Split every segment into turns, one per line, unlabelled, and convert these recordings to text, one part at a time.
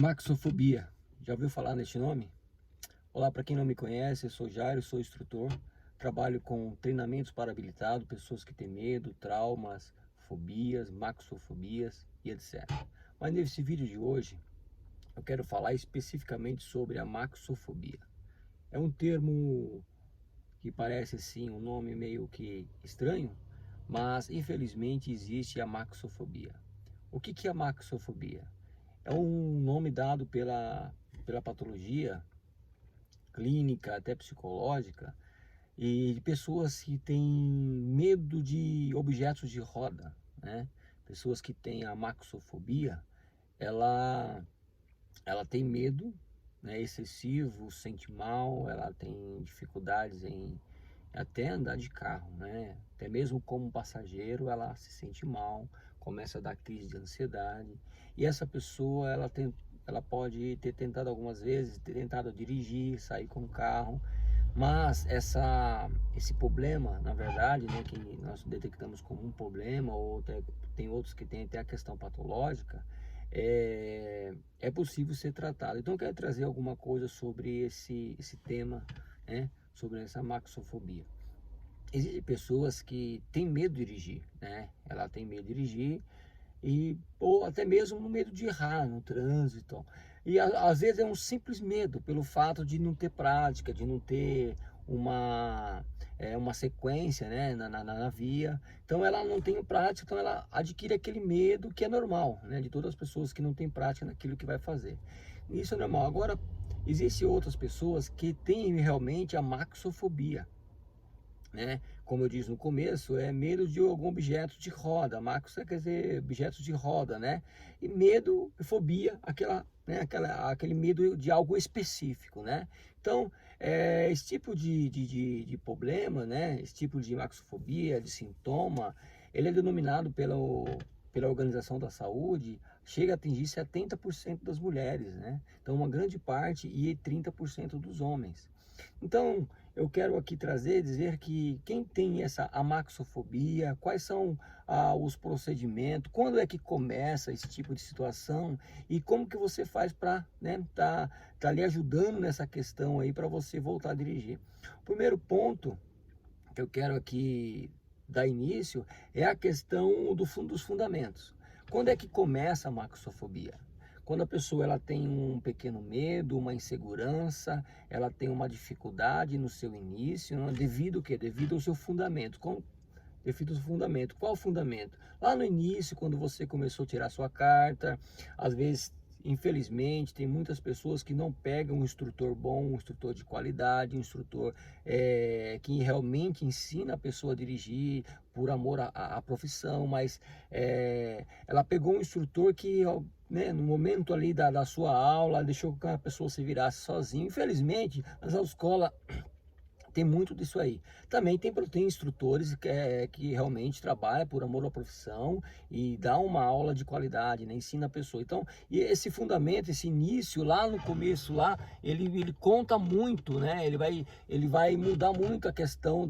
Amaxofobia. Já ouviu falar neste nome? Olá, para quem não me conhece, eu sou Jairo, sou instrutor. Trabalho com treinamentos para habilitado, pessoas que têm medo, traumas, fobias, maxofobias e etc. Mas nesse vídeo de hoje, eu quero falar especificamente sobre a maxofobia. É um termo que parece assim um nome meio que estranho, mas infelizmente existe a maxofobia. O que é a maxofobia? É um nome dado pela patologia clínica, até psicológica, e de pessoas que têm medo de objetos de roda, né? Pessoas que têm a maxofobia, ela, ela tem medo, né, excessivo, sente mal, ela tem dificuldades em até andar de carro, né? Até mesmo como passageiro, ela se sente mal, começa a dar crise de ansiedade. E essa pessoa, ela pode ter tentado algumas vezes, ter tentado dirigir, sair com o carro, mas esse problema, na verdade, né, que nós detectamos como um problema, ou tem outros que têm até a questão patológica, é possível ser tratado. Então eu quero trazer alguma coisa sobre esse tema, né, sobre essa maxofobia. Existem pessoas que têm medo de dirigir, né? Ela tem medo de dirigir ou até mesmo no medo de errar no trânsito. E às vezes é um simples medo pelo fato de não ter prática, de não ter uma sequência, né, na via. Então ela não tem prática, então ela adquire aquele medo que é normal, né, de todas as pessoas que não têm prática naquilo que vai fazer. Isso é normal. Agora, existem outras pessoas que têm realmente a maxofobia, né? Como eu disse no começo, é medo de algum objeto de roda. Maxo quer dizer objetos de roda, né? E medo, fobia, aquele medo de algo específico, né? Então, esse tipo de problema, né? Esse tipo de maxofobia, de sintoma, ele é denominado pela Organização da Saúde, chega a atingir 70% das mulheres, né? Então, uma grande parte e 30% dos homens. Então, eu quero aqui dizer que quem tem essa amaxofobia, quais são os procedimentos, quando é que começa esse tipo de situação e como que você faz para, né, tá lhe ajudando nessa questão aí para você voltar a dirigir. O primeiro ponto que eu quero aqui dar início é a questão dos fundamentos. Quando é que começa a maxofobia? Quando a pessoa ela tem um pequeno medo, uma insegurança, ela tem uma dificuldade no seu início, né? Devido ao quê? Devido ao seu fundamento. Devido ao fundamento. Qual o fundamento? Lá no início, quando você começou a tirar sua carta, às vezes, infelizmente, tem muitas pessoas que não pegam um instrutor bom, um instrutor de qualidade, um instrutor que realmente ensina a pessoa a dirigir por amor à profissão, mas ela pegou um instrutor que, né, no momento ali da sua aula, deixou que a pessoa se virasse sozinha. Infelizmente, as escolas tem muito disso aí. Também tem instrutores que realmente trabalham por amor à profissão e dá uma aula de qualidade, né? Ensina a pessoa. Então, e esse fundamento, esse início lá no começo, lá, ele conta muito, né? Ele vai mudar muito a questão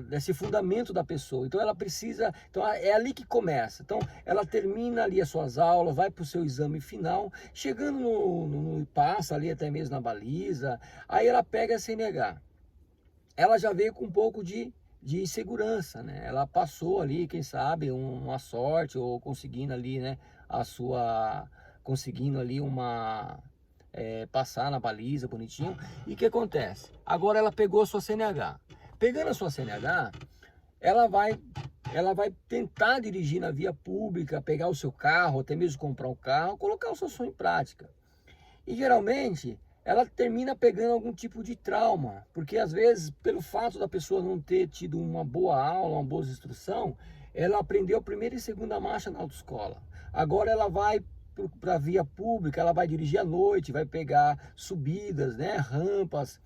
desse fundamento da pessoa. Então ela precisa, então é ali que começa. Então ela termina ali as suas aulas, vai para o seu exame final, chegando passa ali até mesmo na baliza, aí ela pega a CNH. Ela já veio com um pouco de insegurança, né? Ela passou ali, quem sabe, uma sorte ou conseguindo ali, né, conseguindo ali passar na baliza bonitinho. E o que acontece? Agora ela pegou a sua CNH. Pegando a sua CNH, ela vai tentar dirigir na via pública, pegar o seu carro, até mesmo comprar um carro, colocar o seu sonho em prática. E geralmente ela termina pegando algum tipo de trauma, porque às vezes, pelo fato da pessoa não ter tido uma boa aula, uma boa instrução, ela aprendeu a primeira e segunda marcha na autoescola. Agora ela vai para a via pública, ela vai dirigir à noite, vai pegar subidas, né, rampas,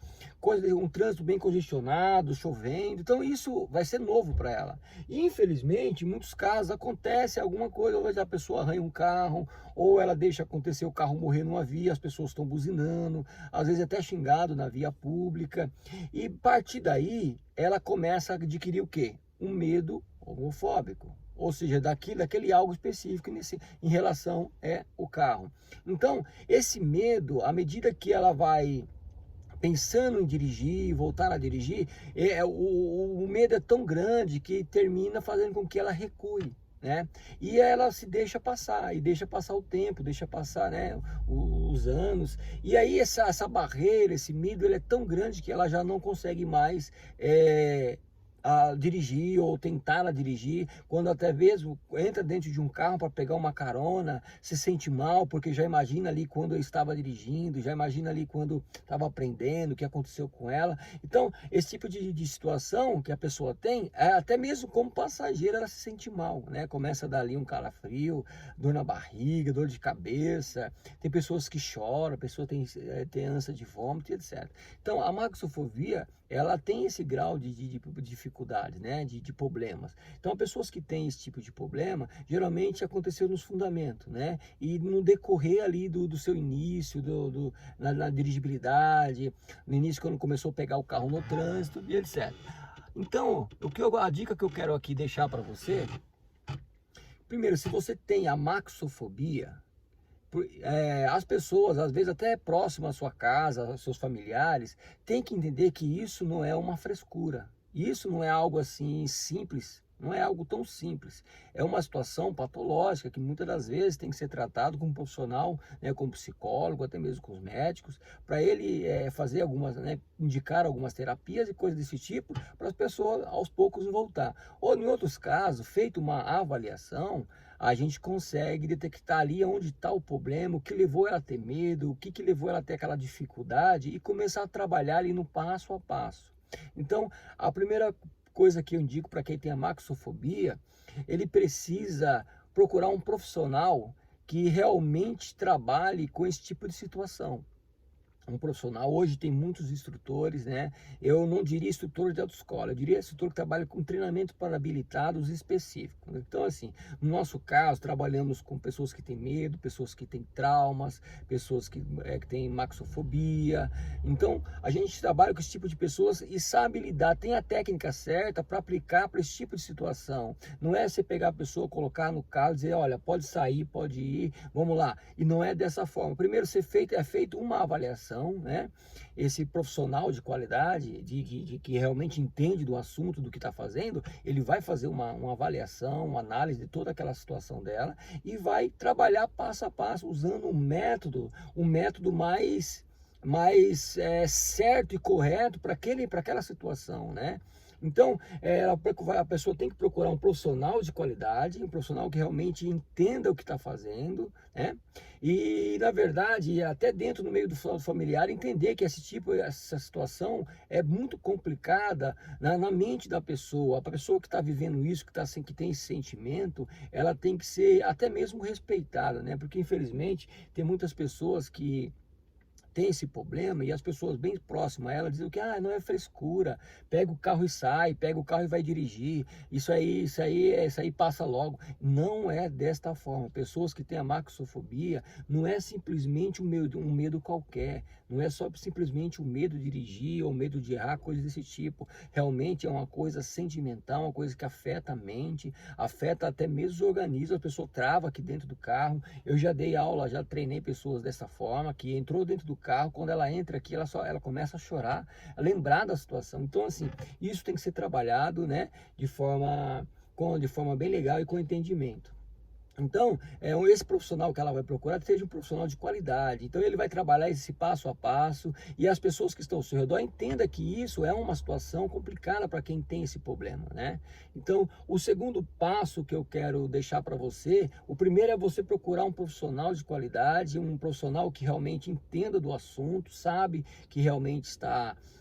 um trânsito bem congestionado, chovendo. Então isso vai ser novo para ela. E, infelizmente, em muitos casos acontece alguma coisa, ou a pessoa arranha um carro, ou ela deixa acontecer o carro morrer numa via, as pessoas estão buzinando, às vezes até xingado na via pública. E a partir daí, ela começa a adquirir o quê? Um medo homofóbico. ou seja, daquele algo específico em relação o carro. Então, esse medo, à medida que ela vai pensando em dirigir, voltar a dirigir, o medo é tão grande que termina fazendo com que ela recue, né? E ela se deixa passar, e deixa passar o tempo, deixa passar, né, os anos, e aí essa barreira, esse medo, ele é tão grande que ela já não consegue mais a dirigir ou tentar a dirigir, quando até mesmo entra dentro de um carro para pegar uma carona, se sente mal, porque já imagina ali quando eu estava dirigindo, já imagina ali quando estava aprendendo, o que aconteceu com ela. Então, esse tipo de situação que a pessoa tem, até mesmo como passageira, ela se sente mal, né? Começa a dar ali um calafrio, dor na barriga, dor de cabeça, tem pessoas que choram, pessoas tem ânsia de vômito, etc. Então, a maxofobia, ela tem esse grau de dificuldade, né, de problemas. Então, pessoas que têm esse tipo de problema, geralmente aconteceu nos fundamentos, né, e no decorrer ali do seu início, na dirigibilidade, no início quando começou a pegar o carro no trânsito e etc. Então, a dica que eu quero aqui deixar para você, primeiro, se você tem a maxofobia, as pessoas, às vezes até próximas à sua casa, aos seus familiares, têm que entender que isso não é uma frescura. Isso não é algo assim simples, não é algo tão simples. É uma situação patológica que muitas das vezes tem que ser tratado com um profissional, né, com um psicólogo, até mesmo com os médicos, para ele fazer algumas, né, indicar algumas terapias e coisas desse tipo, para as pessoas aos poucos voltar. Ou em outros casos, feito uma avaliação, a gente consegue detectar ali onde está o problema, o que levou ela a ter medo, o que levou ela a ter aquela dificuldade e começar a trabalhar ali no passo a passo. Então, a primeira coisa que eu indico para quem tem a maxofobia, ele precisa procurar um profissional que realmente trabalhe com esse tipo de situação. Um profissional, hoje tem muitos instrutores, né? Eu não diria instrutor de autoescola, eu diria instrutor que trabalha com treinamento para habilitados específicos. Então, assim, no nosso caso, trabalhamos com pessoas que têm medo, pessoas que têm traumas, pessoas que têm maxofobia. Então, a gente trabalha com esse tipo de pessoas e sabe lidar, tem a técnica certa para aplicar para esse tipo de situação. Não é você pegar a pessoa, colocar no carro e dizer, olha, pode sair, pode ir, vamos lá. E não é dessa forma. Primeiro, é feito uma avaliação, né? Esse profissional de qualidade, que realmente entende do assunto, do que está fazendo, ele vai fazer uma avaliação, uma análise de toda aquela situação dela e vai trabalhar passo a passo, usando um método mais certo e correto para aquela situação, né? Então, a pessoa tem que procurar um profissional de qualidade, um profissional que realmente entenda o que está fazendo, né? E, na verdade, até dentro no meio do familiar, entender que essa situação é muito complicada na mente da pessoa. A pessoa que está vivendo isso, que tem esse sentimento, ela tem que ser até mesmo respeitada, né? Porque, infelizmente, tem muitas pessoas que tem esse problema e as pessoas bem próximas a ela dizem que não é frescura, pega o carro e sai, pega o carro e vai dirigir, isso aí passa logo. Não é desta forma. Pessoas que têm a maxofobia não é simplesmente um medo qualquer, não é só simplesmente o medo de dirigir ou medo de errar, coisas desse tipo. Realmente é uma coisa sentimental, uma coisa que afeta a mente, afeta até mesmo os organismos. A pessoa trava aqui dentro do carro. Eu já dei aula, já treinei pessoas dessa forma, que entrou dentro do carro, quando ela entra aqui, ela começa a chorar, a lembrar da situação. Então, assim, isso tem que ser trabalhado, né, de forma bem legal e com entendimento. Então, esse profissional que ela vai procurar seja um profissional de qualidade. Então, ele vai trabalhar esse passo a passo e as pessoas que estão ao seu redor entendam que isso é uma situação complicada para quem tem esse problema, né? Então, o segundo passo que eu quero deixar para você, o primeiro é você procurar um profissional de qualidade, um profissional que realmente entenda do assunto, sabe que realmente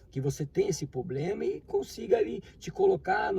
que você tem esse problema e consiga ali te colocar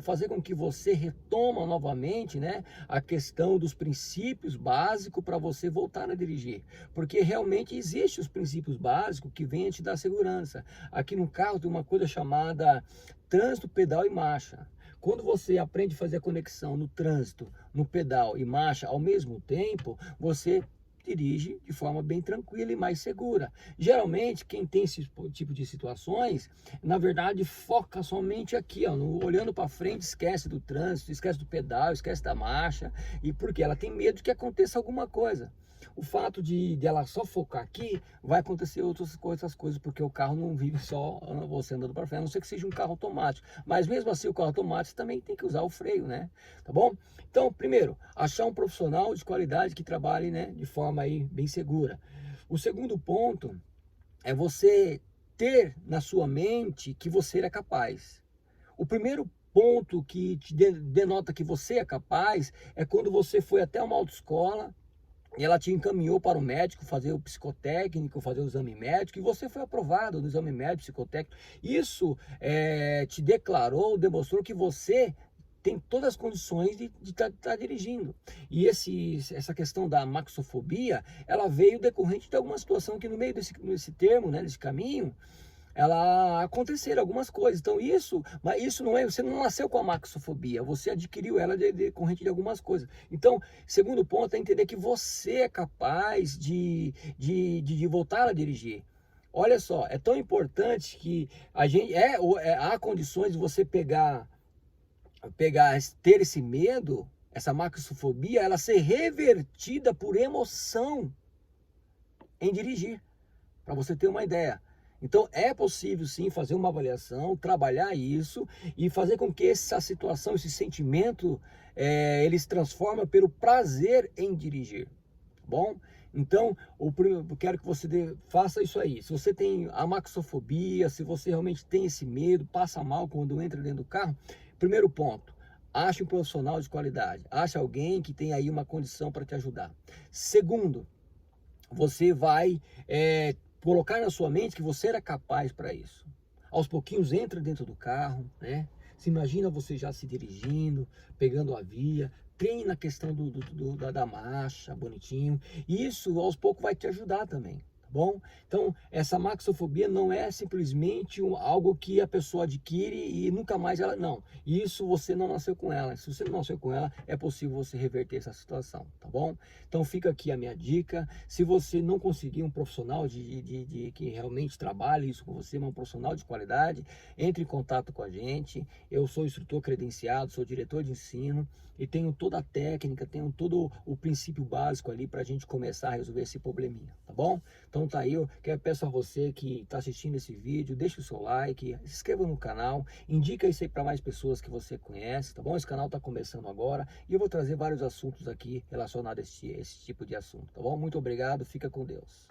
fazer com que você retoma novamente, né, a questão dos princípios básicos para você voltar a dirigir, porque realmente existem os princípios básicos que vêm te dar segurança. Aqui no carro tem uma coisa chamada trânsito, pedal e marcha. Quando você aprende a fazer a conexão no trânsito, no pedal e marcha ao mesmo tempo, você dirige de forma bem tranquila e mais segura. Geralmente, quem tem esse tipo de situações, na verdade, foca somente aqui, ó, olhando para frente, esquece do trânsito, esquece do pedal, esquece da marcha, e porque ela tem medo de que aconteça alguma coisa. O fato de ela só focar aqui, vai acontecer outras coisas, porque o carro não vive só você andando para frente, a não ser que seja um carro automático. Mas mesmo assim, o carro automático também tem que usar o freio, né? Tá bom? Então, primeiro, achar um profissional de qualidade que trabalhe, né, de forma aí bem segura. O segundo ponto é você ter na sua mente que você é capaz. O primeiro ponto que te denota que você é capaz é quando você foi até uma autoescola e ela te encaminhou para o médico fazer o psicotécnico, fazer o exame médico, e você foi aprovado no exame médico, psicotécnico. Isso te declarou, demonstrou que você tem todas as condições de tá dirigindo. E essa questão da maxofobia, ela veio decorrente de alguma situação que no meio desse termo, né, desse caminho, ela aconteceram algumas coisas. Então mas isso não é, você não nasceu com a maxofobia, você adquiriu ela decorrente de algumas coisas. Então, segundo ponto é entender que você é capaz de voltar a dirigir. Olha só, é tão importante que a gente há condições de você ter esse medo, essa maxofobia, ela ser revertida por emoção em dirigir, para você ter uma ideia. Então é possível sim fazer uma avaliação, trabalhar isso e fazer com que essa situação, esse sentimento, ele se transforme pelo prazer em dirigir, tá bom? Então, eu quero que você faça isso aí. Se você tem a maxofobia, se você realmente tem esse medo, passa mal quando entra dentro do carro, primeiro ponto, ache um profissional de qualidade, ache alguém que tem aí uma condição para te ajudar. Segundo, você vai colocar na sua mente que você era capaz para isso. Aos pouquinhos entra dentro do carro, né? Se imagina você já se dirigindo, pegando a via, treina a questão da marcha, bonitinho. E isso aos poucos vai te ajudar também, tá bom? Então, essa maxofobia não é simplesmente algo que a pessoa adquire e nunca mais ela... Não, isso você não nasceu com ela. Se você não nasceu com ela, é possível você reverter essa situação, tá bom? Então fica aqui a minha dica. Se você não conseguir um profissional que realmente trabalhe isso com você, um profissional de qualidade, entre em contato com a gente. Eu sou instrutor credenciado, sou diretor de ensino e tenho toda a técnica, tenho todo o princípio básico ali para a gente começar a resolver esse probleminha, tá bom? Então tá aí, eu peço a você que está assistindo esse vídeo, deixe o seu like, se inscreva no canal, indica isso aí para mais pessoas que você conhece, tá bom? Esse canal está começando agora e eu vou trazer vários assuntos aqui relacionados a esse tipo de assunto, tá bom? Muito obrigado, fica com Deus.